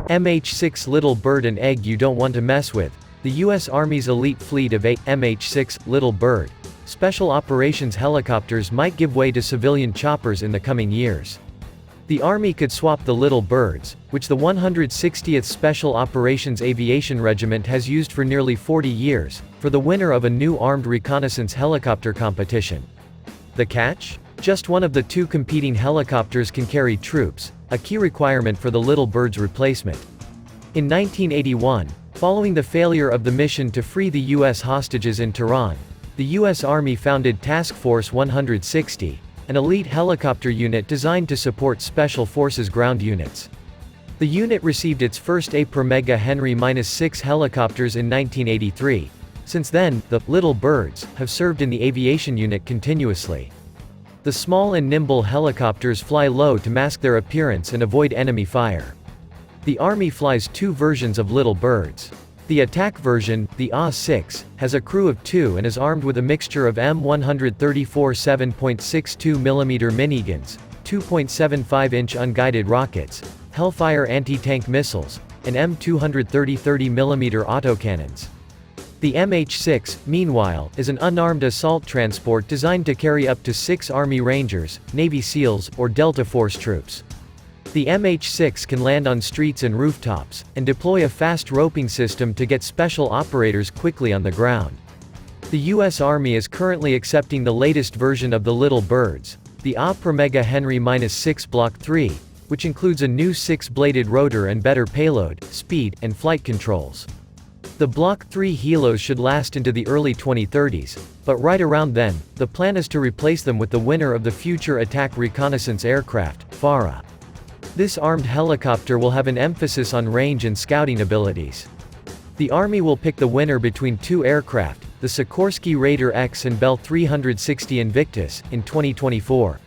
MH-6 Little Bird, an egg you don't want to mess with. The U.S. Army's elite fleet of 8 MH-6 Little Bird Special Operations helicopters might give way to civilian choppers in the coming years. The Army could swap the Little Birds, which the 160th Special Operations Aviation Regiment has used for nearly 40 years, for the winner of a new armed reconnaissance helicopter competition. The catch? Just one of the two competing helicopters can carry troops, a key requirement for the Little Bird's replacement. In 1981, following the failure of the mission to free the U.S. hostages in Tehran, the U.S. Army founded Task Force 160, an elite helicopter unit designed to support Special Forces ground units. The unit received its first A/MeGa Henry-6 helicopters in 1983. Since then, the Little Birds have served in the aviation unit continuously. The small and nimble helicopters fly low to mask their appearance and avoid enemy fire. The Army flies two versions of Little Birds. The attack version, the AH-6, has a crew of 2 and is armed with a mixture of M134 7.62mm miniguns, 2.75-inch unguided rockets, Hellfire anti-tank missiles, and M230 30mm autocannons. The MH-6, meanwhile, is an unarmed assault transport designed to carry up to 6 Army Rangers, Navy SEALs, or Delta Force troops. The MH-6 can land on streets and rooftops, and deploy a fast roping system to get special operators quickly on the ground. The U.S. Army is currently accepting the latest version of the Little Birds, the A/MeGa Henry-6 Block 3, which includes a new 6-bladed rotor and better payload, speed, and flight controls. The Block 3 helos should last into the early 2030s, but right around then, the plan is to replace them with the winner of the Future Attack Reconnaissance Aircraft, FARA. This armed helicopter will have an emphasis on range and scouting abilities. The Army will pick the winner between two aircraft, the Sikorsky Raider X and Bell 360 Invictus, in 2024.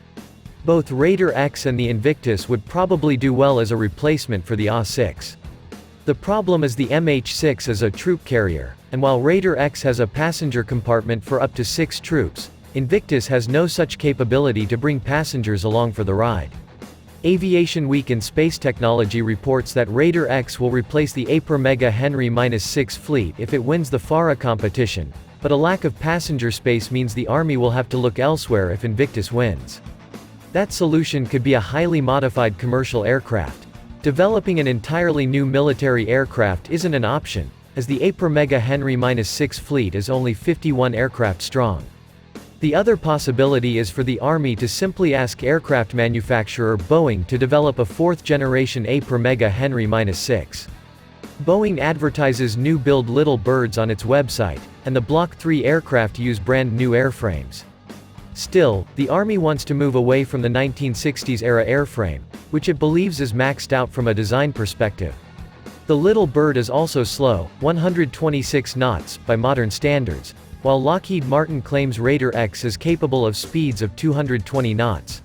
Both Raider X and the Invictus would probably do well as a replacement for the AH-6. The problem is the MH-6 is a troop carrier, and while Raider X has a passenger compartment for up to 6 troops, Invictus has no such capability to bring passengers along for the ride. Aviation Week in Space Technology reports that Raider X will replace the A/MeGa Henry-6 fleet if it wins the FARA competition, but a lack of passenger space means the Army will have to look elsewhere if Invictus wins. That solution could be a highly modified commercial aircraft. Developing an entirely new military aircraft isn't an option, as the A/MeGa Henry-6 fleet is only 51 aircraft strong. The other possibility is for the Army to simply ask aircraft manufacturer Boeing to develop a 4th-generation A/MeGa Henry-6. Boeing advertises new-build Little Birds on its website, and the Block 3 aircraft use brand-new airframes. Still, the Army wants to move away from the 1960s-era airframe, which it believes is maxed out from a design perspective. The Little Bird is also slow, 126 knots, by modern standards, while Lockheed Martin claims Raider X is capable of speeds of 220 knots.